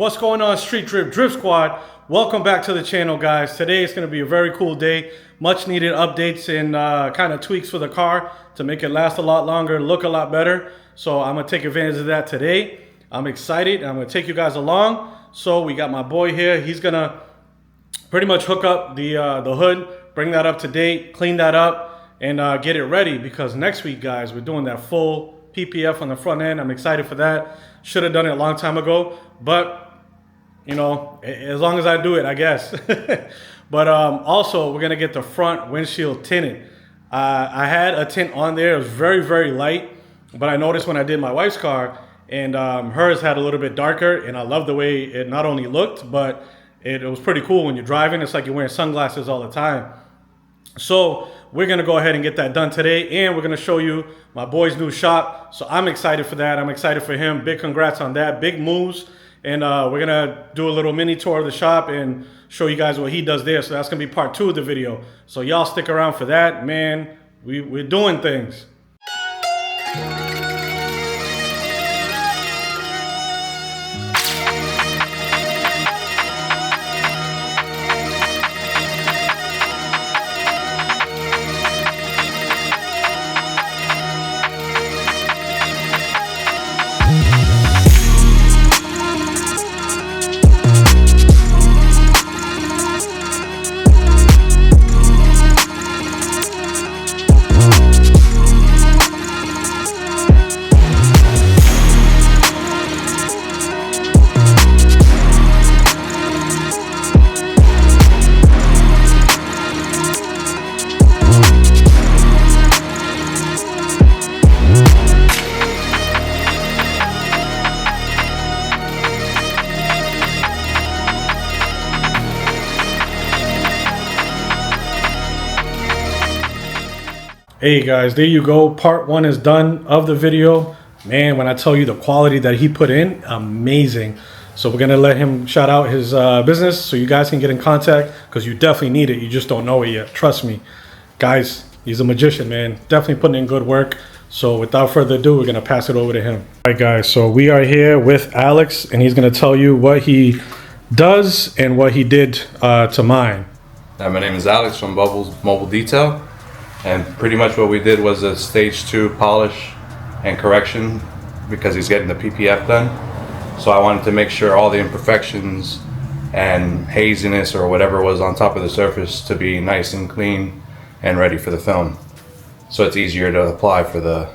What's going on, Street Drift Squad? Welcome back to the channel, guys. Today is going to be a very cool day. Much needed updates and kind of tweaks for the car to make it last a lot longer, look a lot better. So I'm going to take advantage of that today. I'm excited. I'm going to take you guys along. So we got my boy here. He's going to pretty much hook up the hood, bring that up to date, clean that up, and get it ready, because next week, guys, we're doing that full PPF on the front end. I'm excited for that. Should have done it a long time ago, but you know, as long as I do it, I guess. But also, we're gonna get the front windshield tinted. I had a tint on there. It was very, very light, but I noticed when I did my wife's car, and hers had a little bit darker, and I love the way it not only looked, but it was pretty cool when you're driving. It's like you're wearing sunglasses all the time. So we're gonna go ahead and get that done today, and we're gonna show you my boy's new shop. So I'm excited for that. I'm excited for him. Big congrats on that. Big moves. And we're gonna do a little mini tour of the shop and show you guys what he does there. So that's gonna be part 2 of the video. So y'all stick around for that. Man, we're doing things. Hey guys, there you go. Part 1 is done of the video. Man, when I tell you the quality that he put in, amazing. So we're gonna let him shout out his business so you guys can get in contact, because you definitely need it. You just don't know it yet. Trust me. Guys, he's a magician, man. Definitely putting in good work. So without further ado, we're gonna pass it over to him. All right guys, so we are here with Alex, and he's gonna tell you what he does and what he did to mine. My name is Alex from Bubbles Mobile Detail. And pretty much what we did was a stage 2 polish and correction, because he's getting the PPF done. So I wanted to make sure all the imperfections and haziness or whatever was on top of the surface to be nice and clean and ready for the film. So it's easier to apply for the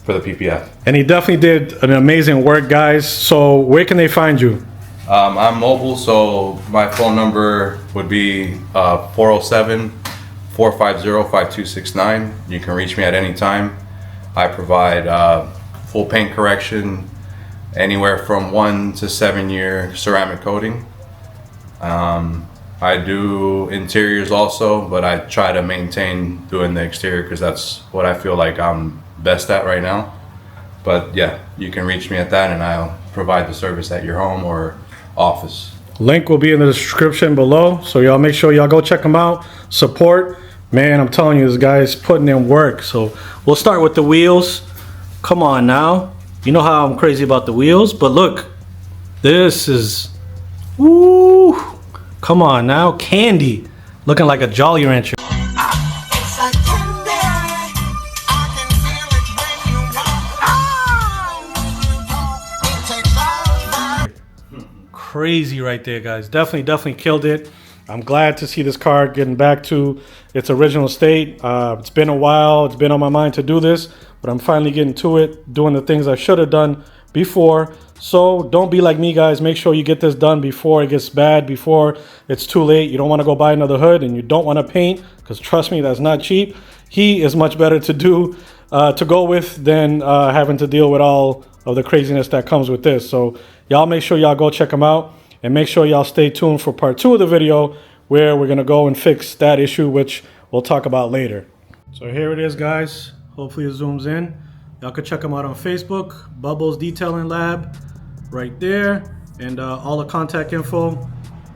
PPF. And he definitely did an amazing work, guys. So where can they find you? I'm mobile, so my phone number would be 407-450-5269. You can reach me at any time. I provide full paint correction, anywhere from 1 to 7 year ceramic coating. I do interiors also, but I try to maintain doing the exterior because that's what I feel like I'm best at right now. But yeah, you can reach me at that, and I'll provide the service at your home or office. Link will be in the description below, so y'all make sure y'all go check them out. Support. Man, I'm telling you, this guy's putting in work. So we'll start with the wheels. Come on now. You know how I'm crazy about the wheels, but look, this is, woo, come on now, candy. Looking like a Jolly Rancher. Crazy right there, guys. Definitely killed it. I'm glad to see this car getting back to its original state. It's been a while. It's been on my mind to do this, but I'm finally getting to it, doing the things I should have done before. So don't be like me, guys. Make sure you get this done before it gets bad, before it's too late. You don't want to go buy another hood, and you don't want to paint, because trust me, that's not cheap. He is much better to do, to go with, than having to deal with all of the craziness that comes with this. So y'all make sure y'all go check him out. And make sure y'all stay tuned for part 2 of the video, where we're going to go and fix that issue, which we'll talk about later. So here it is, guys. Hopefully it zooms in. Y'all can check them out on Facebook, Bubbles Detailing Lab, right there. And all the contact info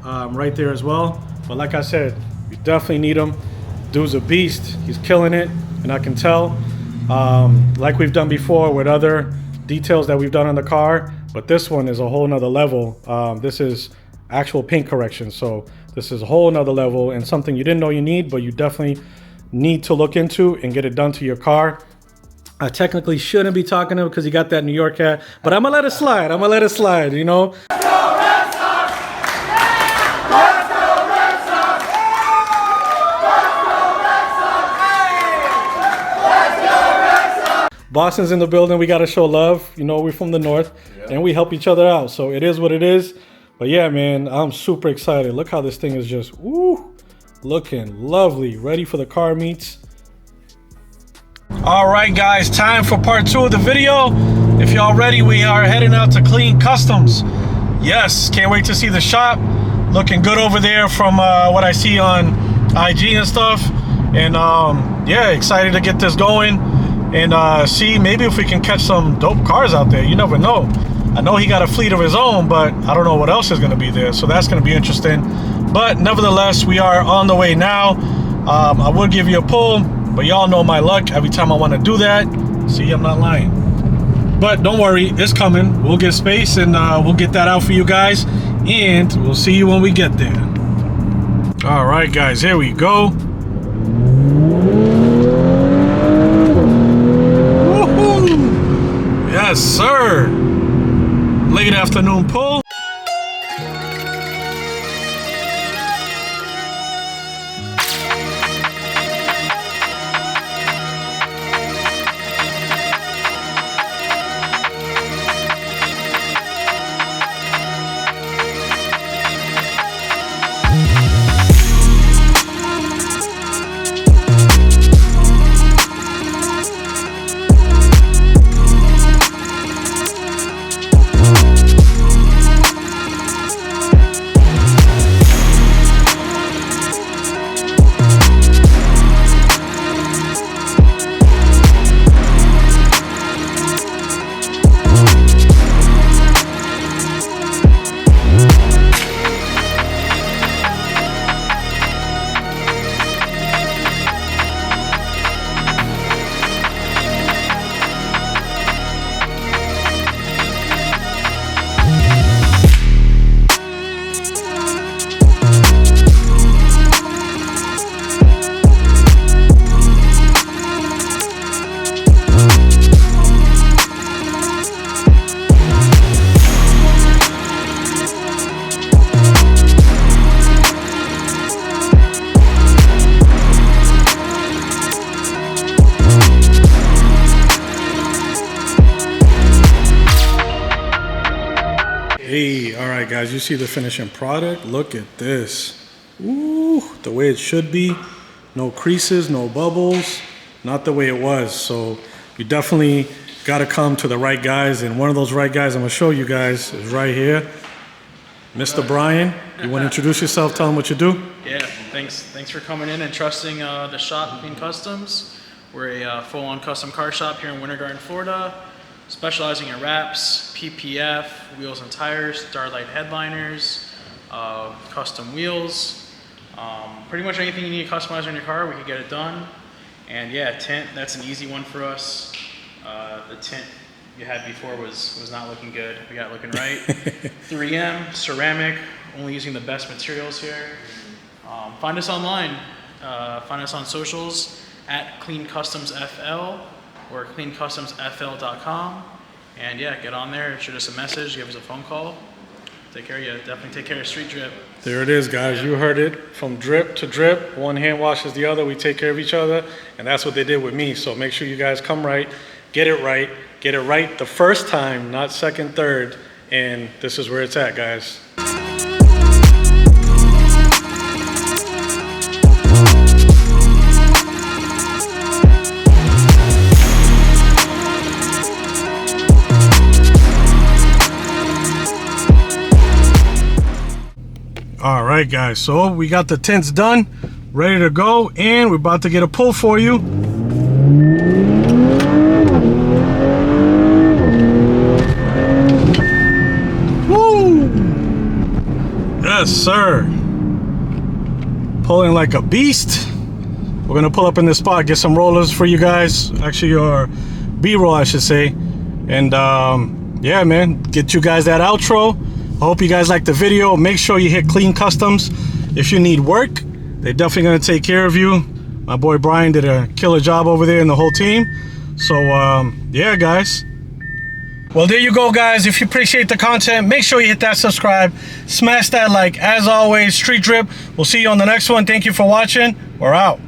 right there as well. But like I said, you definitely need him. Dude's a beast. He's killing it. And I can tell, like we've done before with other details that we've done on the car, but this one is a whole nother level. This is actual paint correction, so this is a whole nother level and something you didn't know you need, but you definitely need to look into and get it done to your car. I technically shouldn't be talking to him because he got that New York hat, but I'm gonna let it slide. I'm gonna let it slide, you know. Boston's in the building. We got to show love. You know, we're from the north, and we help each other out. So it is what it is. But yeah, man, I'm super excited. Look how this thing is just, woo, looking lovely. Ready for the car meets. All right, guys, time for part 2 of the video. If y'all ready, we are heading out to Clean Customs. Yes, can't wait to see the shop. Looking good over there from what I see on IG and stuff. And yeah, excited to get this going. And see maybe if we can catch some dope cars out there. You never know. I know he got a fleet of his own, but I don't know what else is going to be there, so that's going to be interesting. But nevertheless, we are on the way now. I will give you a pull, but y'all know my luck every time I want to do that. See, I'm not lying, but don't worry, it's coming. We'll get space and we'll get that out for you guys, and we'll see you when we get there. All right, guys, here we go. Yes, sir. Late afternoon pull. Hey, all right, guys, you see the finishing product? Look at this. Ooh, the way it should be. No creases, no bubbles, not the way it was. So you definitely got to come to the right guys, and one of those right guys I'm gonna show you guys is right here. Mr. Brian, you want to introduce yourself, tell them what you do? Yeah, thanks for coming in and trusting the shop, Clean Customs. We're a full-on custom car shop here in Winter Garden, Florida, specializing in wraps, PPF, wheels and tires, Starlight headliners, custom wheels. Pretty much anything you need to customize on your car, we can get it done. And yeah, tint, that's an easy one for us. The tint you had before was not looking good. We got it looking right. 3M, ceramic, only using the best materials here. Find us online. Find us on socials at Clean Customs FL or cleancustomsfl.com. And yeah, get on there, shoot us a message, give us a phone call. Take care of you. Definitely take care of Street Drip. There it is, guys. Yeah. You heard it. From drip to drip, one hand washes the other. We take care of each other, and that's what they did with me. So make sure you guys come right, get it right the first time, not second, third, and this is where it's at, guys. All right, guys, so we got the tints done, ready to go, and we're about to get a pull for you. Woo! Yes, sir. Pulling like a beast. We're gonna pull up in this spot, get some rollers for you guys, actually, or B-roll, I should say. And yeah, man, get you guys that outro. I hope you guys like the video. Make sure you hit Clean Customs. If you need work, they're definitely gonna take care of you. My boy Brian did a killer job over there and the whole team. So yeah, guys. Well, there you go, guys. If you appreciate the content, make sure you hit that subscribe, smash that like. As always, Street Drip. We'll see you on the next one. Thank you for watching. We're out.